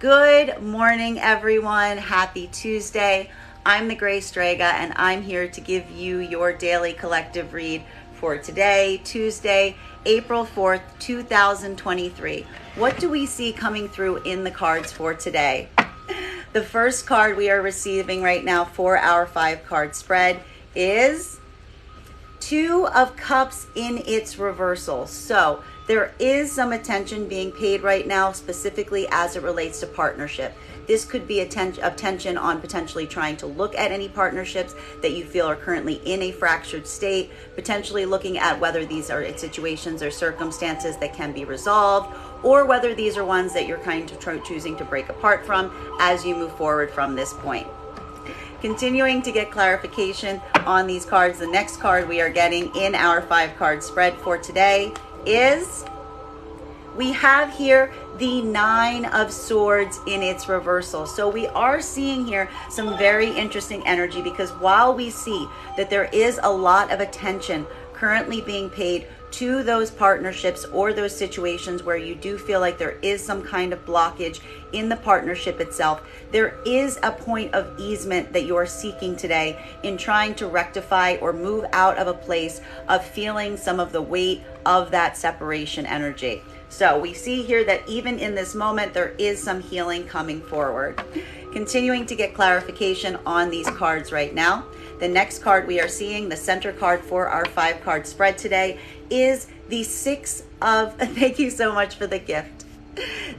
Good morning, everyone. Happy Tuesday. I'm the Gray Strega, and I'm here to give you your daily collective read for today, Tuesday, April 4th, 2023. What do we see coming through in the cards for today? The first card we are receiving right now for our 5-card spread is Two of Cups in its reversal. So there is some attention being paid right now, specifically as it relates to partnership. This could be attention on potentially trying to look at any partnerships that you feel are currently in a fractured state, potentially looking at whether these are situations or circumstances that can be resolved, or whether these are ones that you're kind of choosing to break apart from as you move forward from this point. Continuing to get clarification on these cards, the next card we are getting in our 5-card spread for today is, we have here the 9 of Swords in its reversal. So we are seeing here some very interesting energy, because while we see that there is a lot of attention currently being paid to those partnerships or those situations where you do feel like there is some kind of blockage in the partnership itself, there is a point of easement that you are seeking today in trying to rectify or move out of a place of feeling some of the weight of that separation energy. So we see here that even in this moment, there is some healing coming forward. Continuing to get clarification on these cards right now. The next card we are seeing, the center card for our 5-card spread today, is the 6 of, thank you so much for the gift,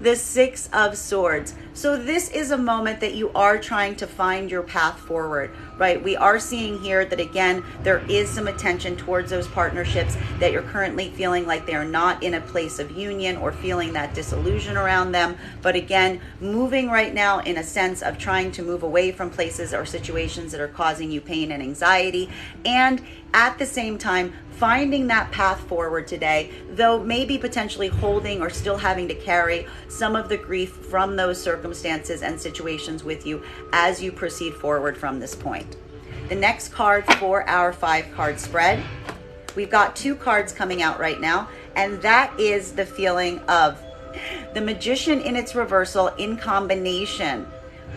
the 6 of Swords. So this is a moment that you are trying to find your path forward, right? We are seeing here that, again, there is some attention towards those partnerships that you're currently feeling like they are not in a place of union or feeling that disillusion around them. But again, moving right now in a sense of trying to move away from places or situations that are causing you pain and anxiety, and at the same time, finding that path forward today, though maybe potentially holding or still having to carry some of the grief from those circumstances and situations with you as you proceed forward from this point. The next card for our 5-card spread, we've got 2 cards coming out right now, and that is the feeling of the Magician in its reversal in combination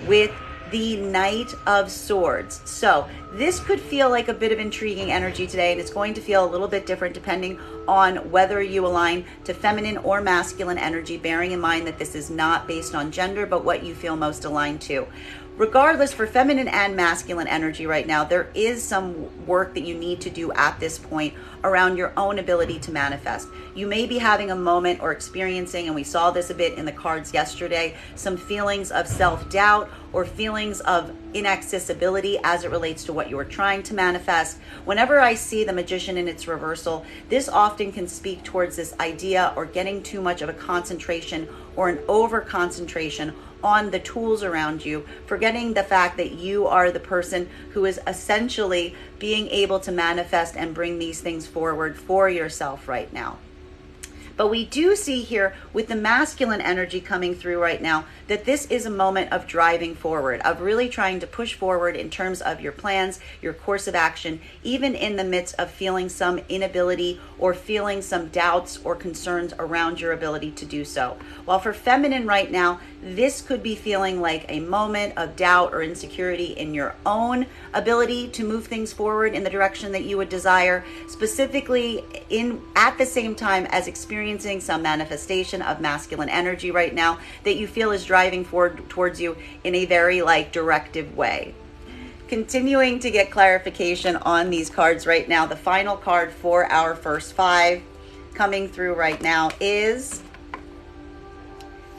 with the Knight of Swords. So this could feel like a bit of intriguing energy today, and it's going to feel a little bit different depending on whether you align to feminine or masculine energy, bearing in mind that this is not based on gender, but what you feel most aligned to. Regardless, for feminine and masculine energy right now, there is some work that you need to do at this point around your own ability to manifest. You may be having a moment or experiencing, and we saw this a bit in the cards yesterday, some feelings of self-doubt or feelings of inaccessibility as it relates to what you are trying to manifest. Whenever I see the Magician in its reversal, this often can speak towards this idea or getting too much of a concentration or an over concentration on the tools around you, forgetting the fact that you are the person who is essentially being able to manifest and bring these things forward for yourself right now. But we do see here with the masculine energy coming through right now that this is a moment of driving forward, of really trying to push forward in terms of your plans, your course of action, even in the midst of feeling some inability or feeling some doubts or concerns around your ability to do so. While for feminine right now, this could be feeling like a moment of doubt or insecurity in your own ability to move things forward in the direction that you would desire, specifically at the same time as experiencing some manifestation of masculine energy right now that you feel is driving forward towards you in a very directive way. Continuing to get clarification on these cards right now, the final card for our first 5 coming through right now is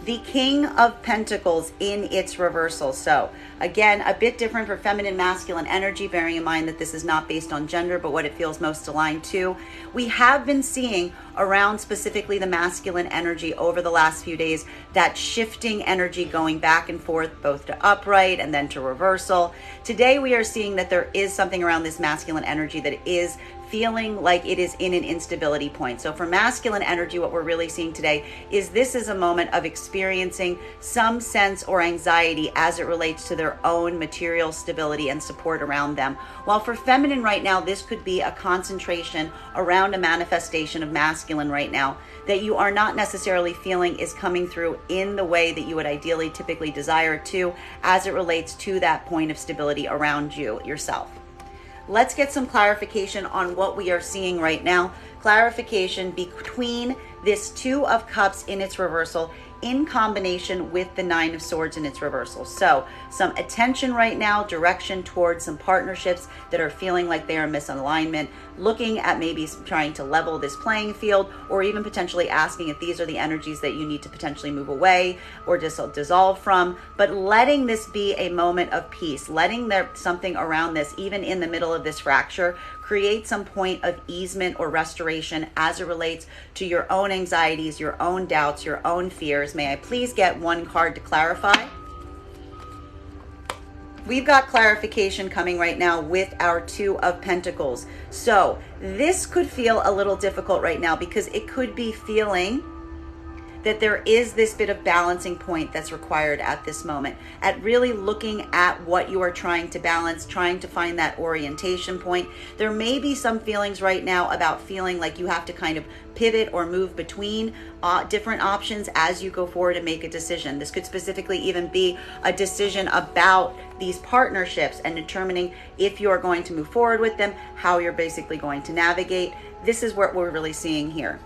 the King of Pentacles in its reversal. So again, a bit different for feminine, masculine energy, bearing in mind that this is not based on gender, but what it feels most aligned to. We have been seeing around specifically the masculine energy over the last few days, that shifting energy going back and forth, both to upright and then to reversal. Today, we are seeing that there is something around this masculine energy that is feeling like it is in an instability point. So for masculine energy, what we're really seeing today is this is a moment of experiencing some sense or anxiety as it relates to their own material stability and support around them. While for feminine right now, this could be a concentration around a manifestation of masculine right now that you are not necessarily feeling is coming through in the way that you would ideally typically desire it to as it relates to that point of stability around you yourself. Let's get some clarification on what we are seeing right now. Clarification between this Two of Cups in its reversal in combination with the Nine of Swords in its reversal. So some attention right now, direction towards some partnerships that are feeling like they are misalignment, looking at maybe trying to level this playing field, or even potentially asking if these are the energies that you need to potentially move away or dissolve from, but letting this be a moment of peace, letting there something around this, even in the middle of this fracture, create some point of easement or restoration as it relates to your own anxieties, your own doubts, your own fears. May I please get one card to clarify? We've got clarification coming right now with our Two of Pentacles. So this could feel a little difficult right now because it could be feeling that there is this bit of balancing point that's required at this moment, at really looking at what you are trying to balance, trying to find that orientation point. There may be some feelings right now about feeling like you have to kind of pivot or move between different options as you go forward and make a decision. This could specifically even be a decision about these partnerships and determining if you're going to move forward with them, how you're basically going to navigate. This is what we're really seeing here.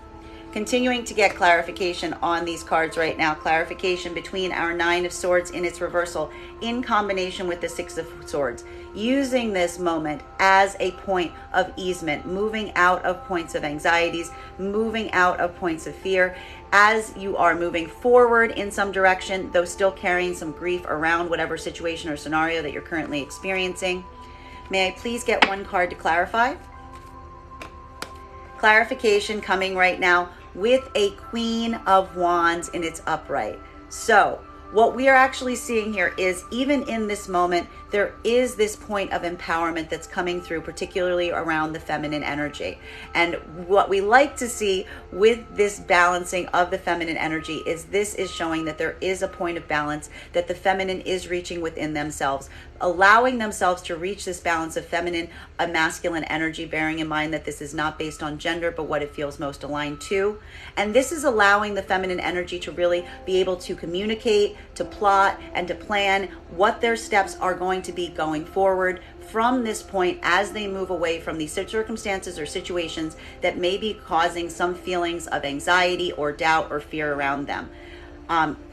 Continuing to get clarification on these cards right now, clarification between our Nine of Swords in its reversal in combination with the Six of Swords, using this moment as a point of easement, moving out of points of anxieties, moving out of points of fear, as you are moving forward in some direction, though still carrying some grief around whatever situation or scenario that you're currently experiencing. May I please get one card to clarify? Clarification coming right now with a Queen of Wands in its upright. So what we are actually seeing here is, even in this moment, there is this point of empowerment that's coming through, particularly around the feminine energy. And what we like to see with this balancing of the feminine energy is this is showing that there is a point of balance, that the feminine is reaching within themselves, allowing themselves to reach this balance of feminine and masculine energy, bearing in mind that this is not based on gender, but what it feels most aligned to. And this is allowing the feminine energy to really be able to communicate, to plot, and to plan what their steps are going to be going forward from this point as they move away from these circumstances or situations that may be causing some feelings of anxiety or doubt or fear around them.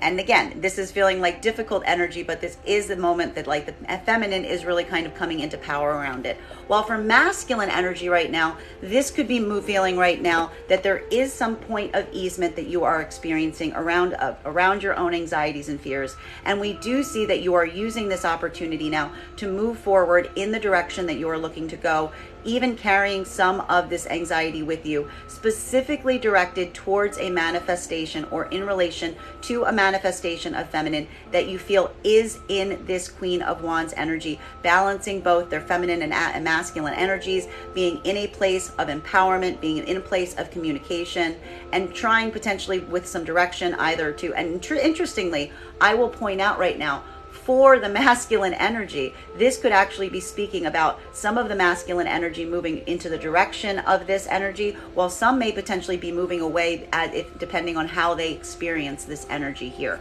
And again, this is feeling like difficult energy, but this is the moment that like the feminine is really kind of coming into power around it. While for masculine energy right now, this could be feeling right now that there is some point of easement that you are experiencing around your own anxieties and fears. And we do see that you are using this opportunity now to move forward in the direction that you are looking to go, even carrying some of this anxiety with you, specifically directed towards a manifestation or in relation to a manifestation of feminine that you feel is in this Queen of Wands energy, balancing both their feminine and masculine energies, being in a place of empowerment, being in a place of communication, and trying potentially with some direction either to, and interestingly, I will point out right now, for the masculine energy, this could actually be speaking about some of the masculine energy moving into the direction of this energy, while some may potentially be moving away depending on how they experience this energy here.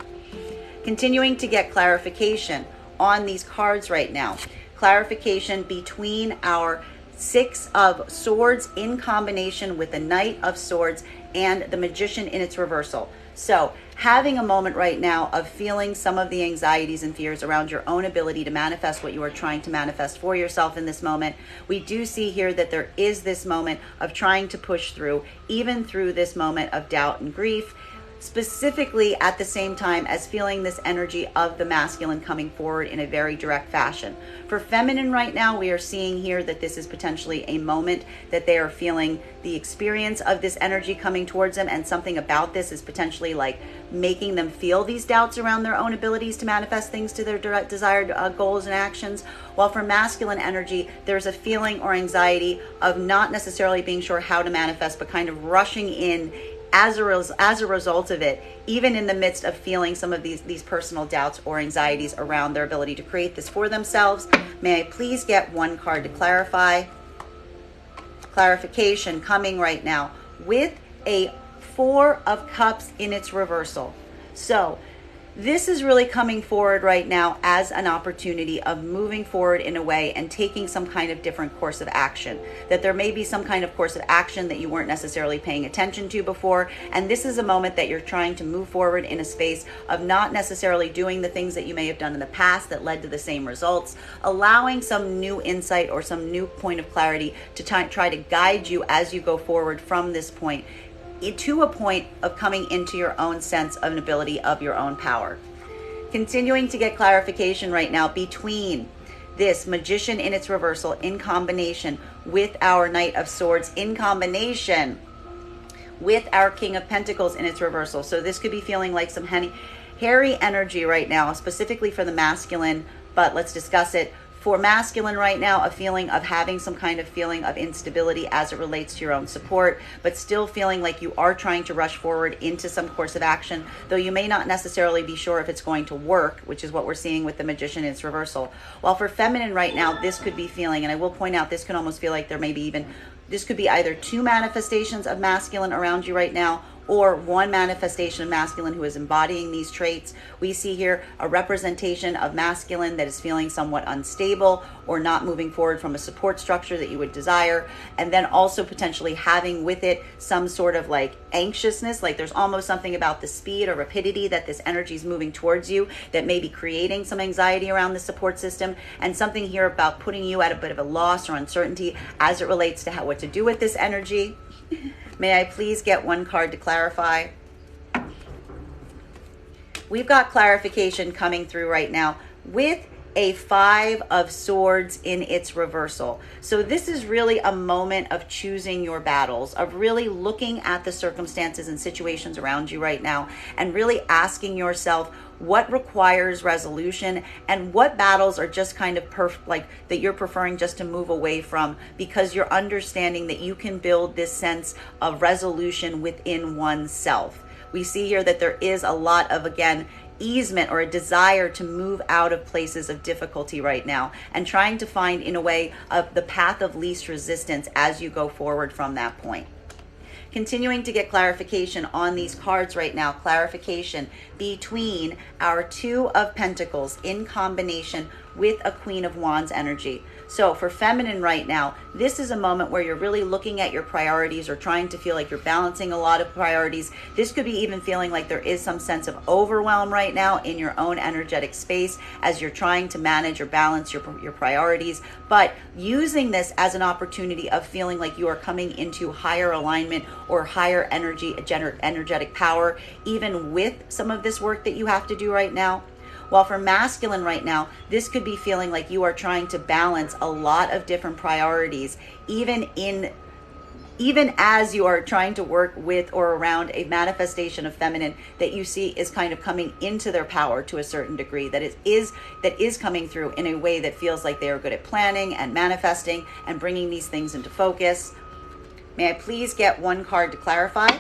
Continuing to get clarification on these cards right now. Clarification between our Six of Swords in combination with the Knight of Swords and the Magician in its reversal. So having a moment right now of feeling some of the anxieties and fears around your own ability to manifest what you are trying to manifest for yourself in this moment. We do see here that there is this moment of trying to push through, even through this moment of doubt and grief, specifically at the same time as feeling this energy of the masculine coming forward in a very direct fashion. For feminine right now, we are seeing here that this is potentially a moment that they are feeling the experience of this energy coming towards them, and something about this is potentially like making them feel these doubts around their own abilities to manifest things to their desired goals and actions. While for masculine energy, there's a feeling or anxiety of not necessarily being sure how to manifest, but kind of rushing in as a result of it, even in the midst of feeling some of these personal doubts or anxieties around their ability to create this for themselves. May I please get one card to clarify? Clarification coming right now with a Four of Cups in its reversal. So this is really coming forward right now as an opportunity of moving forward in a way and taking some kind of different course of action. That there may be some kind of course of action that you weren't necessarily paying attention to before. And this is a moment that you're trying to move forward in a space of not necessarily doing the things that you may have done in the past that led to the same results, allowing some new insight or some new point of clarity to try to guide you as you go forward from this point to a point of coming into your own sense of an ability of your own power. Continuing to get clarification right now between this Magician in its reversal in combination with our Knight of Swords in combination with our King of Pentacles in its reversal. So this could be feeling like some hairy energy right now, specifically for the masculine, but let's discuss it. For masculine right now, a feeling of having some kind of feeling of instability as it relates to your own support, but still feeling like you are trying to rush forward into some course of action, though you may not necessarily be sure if it's going to work, which is what we're seeing with the Magician in its reversal. While for feminine right now, this could be feeling, and I will point out, this can almost feel like there may be even, this could be either two manifestations of masculine around you right now, or one manifestation of masculine who is embodying these traits. We see here a representation of masculine that is feeling somewhat unstable or not moving forward from a support structure that you would desire. And then also potentially having with it some sort of like anxiousness, like there's almost something about the speed or rapidity that this energy is moving towards you that may be creating some anxiety around the support system, and something here about putting you at a bit of a loss or uncertainty as it relates to what to do with this energy. May I please get one card to clarify? We've got clarification coming through right now with a Five of Swords in its reversal. So this is really a moment of choosing your battles, of really looking at the circumstances and situations around you right now and really asking yourself what requires resolution and what battles are just kind of like that you're preferring just to move away from, because you're understanding that you can build this sense of resolution within oneself. We see here that there is a lot of, again, easement or a desire to move out of places of difficulty right now and trying to find, in a way, of the path of least resistance as you go forward from that point. Continuing to get clarification on these cards right now, clarification between our Two of Pentacles in combination with a Queen of Wands energy. So for feminine right now, this is a moment where you're really looking at your priorities or trying to feel like you're balancing a lot of priorities. This could be even feeling like there is some sense of overwhelm right now in your own energetic space as you're trying to manage or balance your priorities, but using this as an opportunity of feeling like you are coming into higher alignment or higher energy, energetic power, even with some of this work that you have to do right now. While for masculine right now, this could be feeling like you are trying to balance a lot of different priorities, even as you are trying to work with or around a manifestation of feminine that you see is kind of coming into their power to a certain degree, that is coming through in a way that feels like they are good at planning and manifesting and bringing these things into focus. May I please get one card to clarify?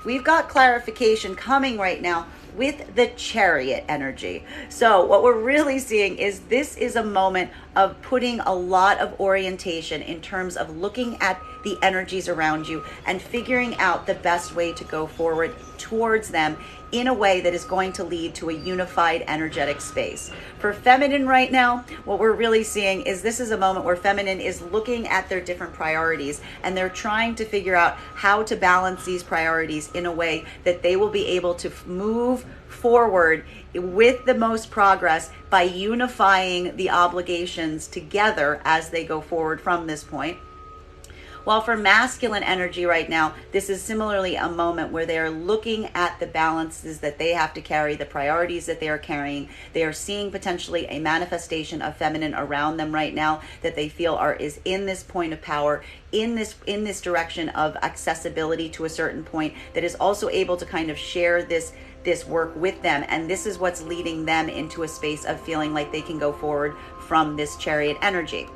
We've got clarification coming right now with the Chariot energy. So what we're really seeing is this is a moment of putting a lot of orientation in terms of looking at the energies around you and figuring out the best way to go forward towards them in a way that is going to lead to a unified energetic space. For feminine right now, what we're really seeing is this is a moment where feminine is looking at their different priorities and they're trying to figure out how to balance these priorities in a way that they will be able to move forward with the most progress by unifying the obligations together as they go forward from this point. While for masculine energy right now, this is similarly a moment where they are looking at the balances that they have to carry, the priorities that they are carrying. They are seeing potentially a manifestation of feminine around them right now that they feel is in this point of power, in this direction of accessibility to a certain point, that is also able to kind of share this work with them. And this is what's leading them into a space of feeling like they can go forward from this Chariot energy.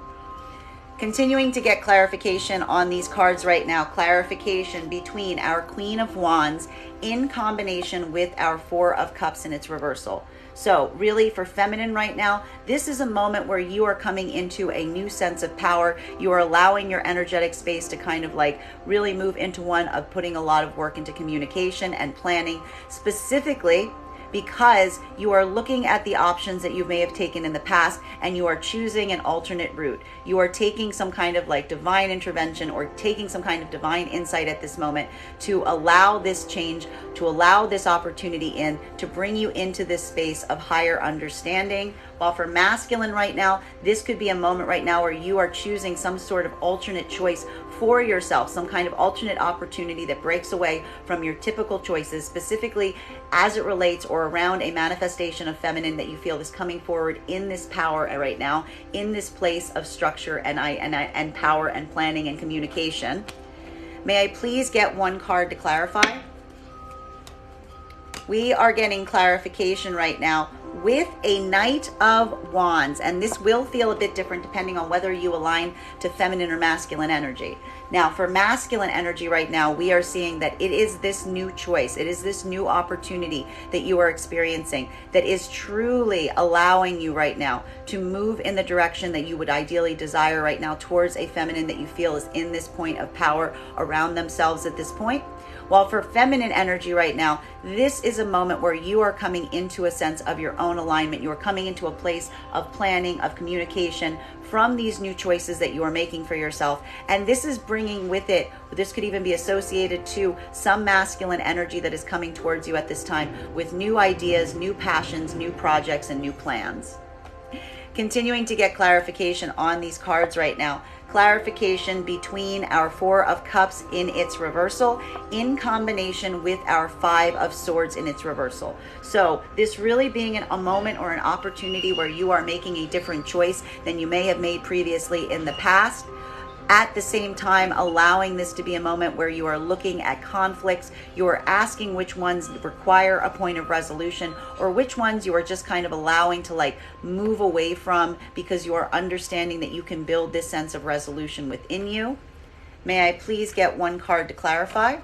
Continuing to get clarification on these cards right now, clarification between our Queen of Wands in combination with our Four of Cups in its reversal. So really for feminine right now, this is a moment where you are coming into a new sense of power. You are allowing your energetic space to kind of like really move into one of putting a lot of work into communication and planning, specifically because you are looking at the options that you may have taken in the past and you are choosing an alternate route. You are taking some kind of like divine intervention or taking some kind of divine insight at this moment to allow this change, to allow this opportunity in, to bring you into this space of higher understanding. While for masculine right now, this could be a moment right now where you are choosing some sort of alternate choice for yourself, some kind of alternate opportunity that breaks away from your typical choices, specifically as it relates or around a manifestation of feminine that you feel is coming forward in this power right now, in this place of structure and power and planning and communication. May I please get one card to clarify? We are getting clarification right now with a Knight of Wands, and this will feel a bit different depending on whether you align to feminine or masculine energy. Now, for masculine energy right now, we are seeing that it is this new choice, it is this new opportunity that you are experiencing that is truly allowing you right now to move in the direction that you would ideally desire right now towards a feminine that you feel is in this point of power around themselves at this point. While for feminine energy right now, this is a moment where you are coming into a sense of your own alignment. You are coming into a place of planning, of communication from these new choices that you are making for yourself. And this is bringing with it, this could even be associated to some masculine energy that is coming towards you at this time with new ideas, new passions, new projects, and new plans. Continuing to get clarification on these cards right now. Clarification between our Four of Cups in its reversal in combination with our Five of Swords in its reversal. So this really being a moment or an opportunity where you are making a different choice than you may have made previously in the past. At the same time, allowing this to be a moment where you are looking at conflicts, you are asking which ones require a point of resolution or which ones you are just kind of allowing to like move away from because you are understanding that you can build this sense of resolution within you. May I please get one card to clarify?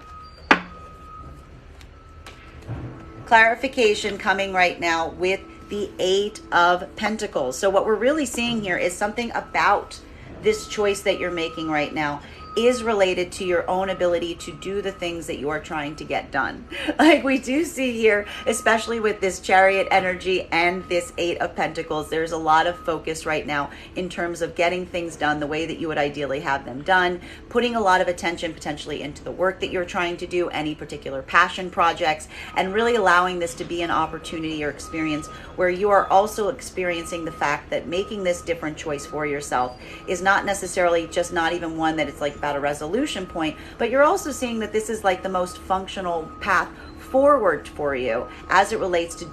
Clarification coming right now with the Eight of Pentacles. So what we're really seeing here is something about this choice that you're making right now is related to your own ability to do the things that you are trying to get done. Like we do see here, especially with this Chariot energy and this Eight of Pentacles, there's a lot of focus right now in terms of getting things done the way that you would ideally have them done, putting a lot of attention potentially into the work that you're trying to do, any particular passion projects, and really allowing this to be an opportunity or experience where you are also experiencing the fact that making this different choice for yourself is not necessarily just not even one that it's like about a resolution point, but you're also seeing that this is like the most functional path forward for you as it relates to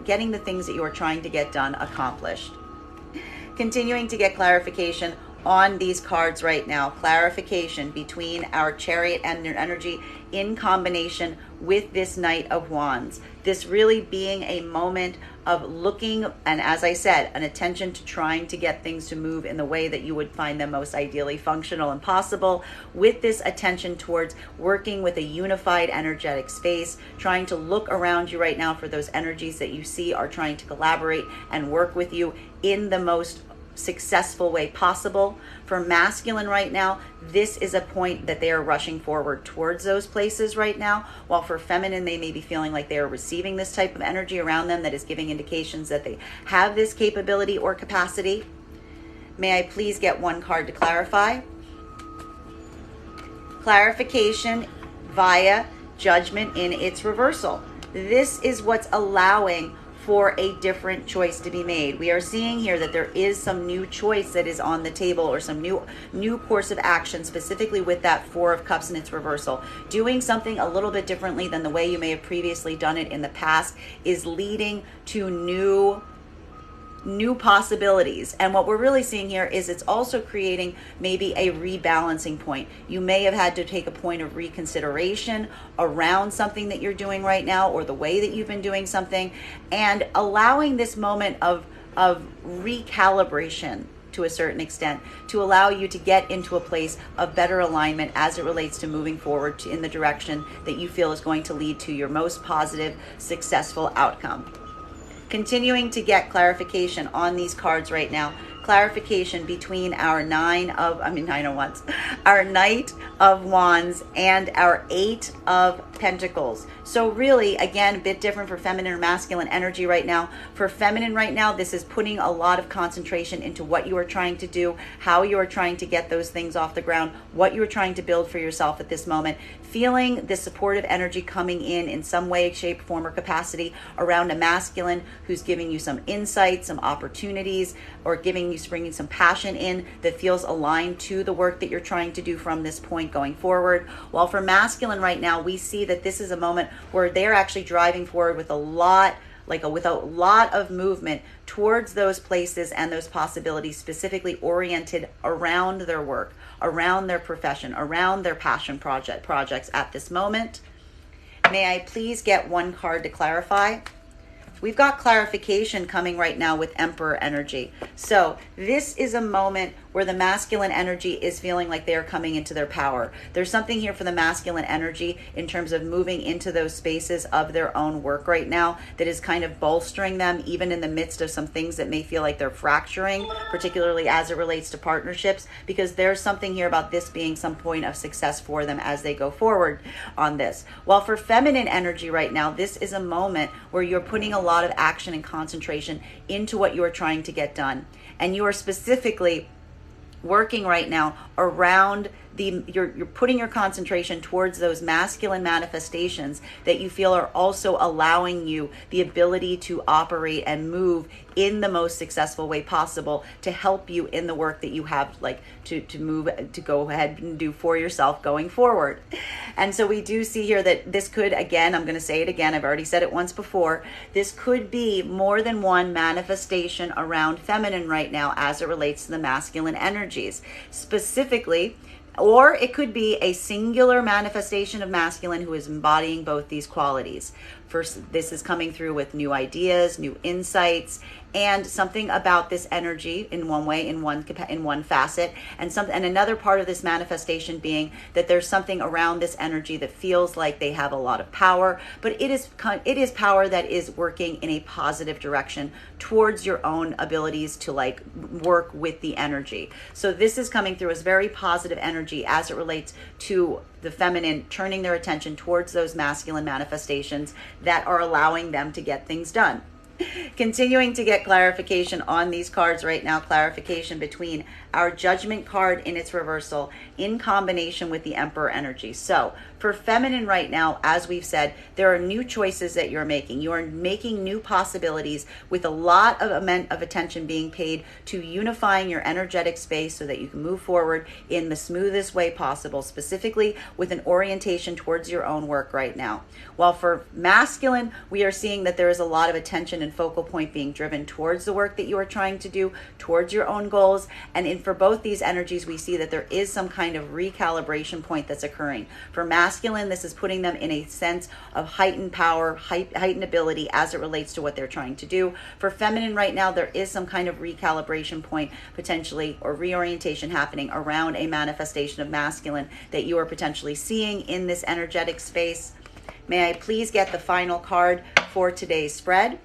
getting the things that you are trying to get done accomplished. Continuing to get clarification on these cards right now, clarification between our Chariot and energy in combination with this Knight of Wands. This really being a moment of looking, and as I said, an attention to trying to get things to move in the way that you would find them most ideally functional and possible, with this attention towards working with a unified energetic space, trying to look around you right now for those energies that you see are trying to collaborate and work with you in the most successful way possible. For masculine right now, this is a point that they are rushing forward towards those places right now, while for feminine they may be feeling like they are receiving this type of energy around them that is giving indications that they have this capability or capacity. May I please get one card to clarify? Clarification via Judgment in its reversal. This is what's allowing for a different choice to be made. We are seeing here that there is some new choice that is on the table, or some new course of action, specifically with that Four of Cups in its reversal. Doing something a little bit differently than the way you may have previously done it in the past is leading to new possibilities. And what we're really seeing here is it's also creating maybe a rebalancing point. You may have had to take a point of reconsideration around something that you're doing right now, or the way that you've been doing something, and allowing this moment of recalibration to a certain extent to allow you to get into a place of better alignment as it relates to moving forward in the direction that you feel is going to lead to your most positive, successful outcome. Continuing to get clarification on these cards right now. Clarification between our Knight of Wands and our Eight of Pentacles. So really, again, a bit different for feminine or masculine energy right now. For feminine right now, this is putting a lot of concentration into what you are trying to do, how you are trying to get those things off the ground, what you are trying to build for yourself at this moment. Feeling the supportive energy coming in some way, shape, form, or capacity around a masculine who's giving you some insight, some opportunities, or bringing some passion in that feels aligned to the work that you're trying to do from this point going forward. While for masculine right now, we see that this is a moment where they're actually driving forward with a lot of movement towards those places and those possibilities, specifically oriented around their work, around their profession, around their passion projects at this moment. May I please get one card to clarify? We've got clarification coming right now with Emperor energy. So this is a moment where the masculine energy is feeling like they're coming into their power. There's something here for the masculine energy in terms of moving into those spaces of their own work right now that is kind of bolstering them, even in the midst of some things that may feel like they're fracturing, particularly as it relates to partnerships, because there's something here about this being some point of success for them as they go forward on this. While for feminine energy right now, this is a moment where you're putting a lot of action and concentration into what you are trying to get done. And you are specifically working right now around you're putting your concentration towards those masculine manifestations that you feel are also allowing you the ability to operate and move in the most successful way possible to help you in the work that you have to go ahead and do for yourself going forward. And so we do see here that this could, again, I'm going to say it again, I've already said it once before, this could be more than one manifestation around feminine right now as it relates to the masculine energies. Specifically, or it could be a singular manifestation of masculine who is embodying both these qualities. First, this is coming through with new ideas, new insights, and something about this energy in one way, in one facet, and another part of this manifestation being that there's something around this energy that feels like they have a lot of power, but it is power that is working in a positive direction towards your own abilities to work with the energy. So this is coming through as very positive energy as it relates to the feminine turning their attention towards those masculine manifestations that are allowing them to get things done. Continuing to get clarification on these cards right now, clarification between our Judgment card in its reversal in combination with the Emperor energy. So for feminine right now, as we've said, there are new choices that you're making. You are making new possibilities with a lot of attention being paid to unifying your energetic space so that you can move forward in the smoothest way possible, specifically with an orientation towards your own work right now. While for masculine, we are seeing that there is a lot of attention and focal point being driven towards the work that you are trying to do, towards your own goals. And for both these energies, we see that there is some kind of recalibration point that's occurring. For masculine, this is putting them in a sense of heightened power, heightened ability as it relates to what they're trying to do. For feminine right now, there is some kind of recalibration point potentially, or reorientation happening around a manifestation of masculine that you are potentially seeing in this energetic space. May I please get the final card for today's spread?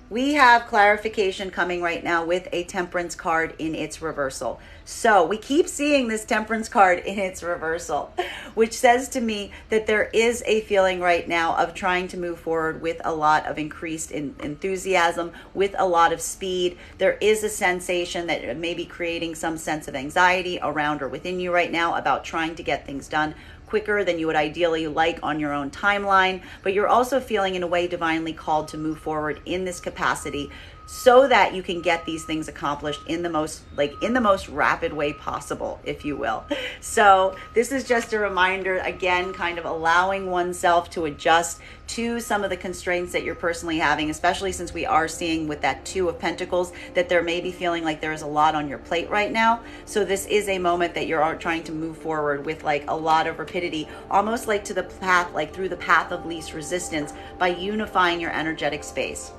We have clarification coming right now with a Temperance card in its reversal. So we keep seeing this Temperance card in its reversal, which says to me that there is a feeling right now of trying to move forward with a lot of increased enthusiasm, with a lot of speed. There is a sensation that may be creating some sense of anxiety around or within you right now about trying to get things done quicker than you would ideally like on your own timeline, but you're also feeling in a way divinely called to move forward in this capacity so that you can get these things accomplished in the most rapid way possible, if you will. So this is just a reminder, again, kind of allowing oneself to adjust to some of the constraints that you're personally having, especially since we are seeing with that Two of Pentacles that there may be feeling like there is a lot on your plate right now. So this is a moment that you're trying to move forward with like a lot of rapidity, almost like to the path, like through the path of least resistance, by unifying your energetic space.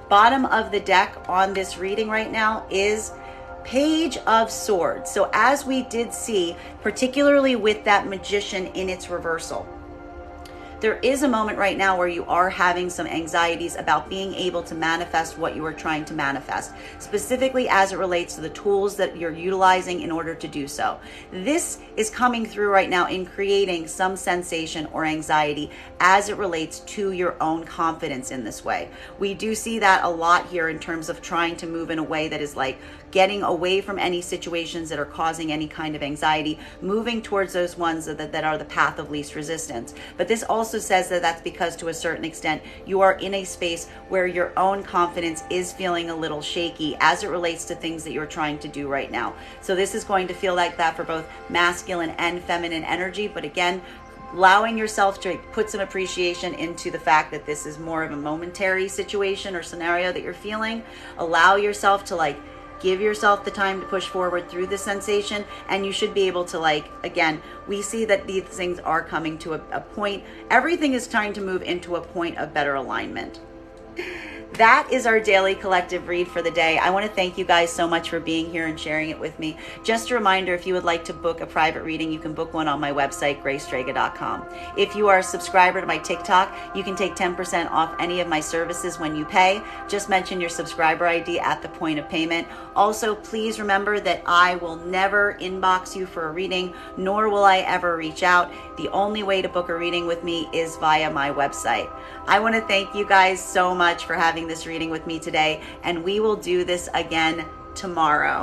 Bottom of the deck on this reading right now is Page of Swords. So as we did see, particularly with that Magician in its reversal, there is a moment right now where you are having some anxieties about being able to manifest what you are trying to manifest, specifically as it relates to the tools that you're utilizing in order to do so. This is coming through right now in creating some sensation or anxiety as it relates to your own confidence in this way. We do see that a lot here in terms of trying to move in a way that is like getting away from any situations that are causing any kind of anxiety, moving towards those ones that are the path of least resistance. But this also says that that's because to a certain extent, you are in a space where your own confidence is feeling a little shaky as it relates to things that you're trying to do right now. So this is going to feel like that for both masculine and feminine energy. But again, allowing yourself to put some appreciation into the fact that this is more of a momentary situation or scenario that you're feeling. Allow yourself to give yourself the time to push forward through the sensation, and you should be able to again, we see that these things are coming to a point. Everything is trying to move into a point of better alignment. That is our daily collective read for the day. I want to thank you guys so much for being here and sharing it with me. Just a reminder, if you would like to book a private reading, you can book one on my website, graystrega.com. If you are a subscriber to my TikTok, you can take 10% off any of my services when you pay. Just mention your subscriber ID at the point of payment. Also, please remember that I will never inbox you for a reading, nor will I ever reach out. The only way to book a reading with me is via my website. I want to thank you guys so much for having this reading with me today, and we will do this again tomorrow.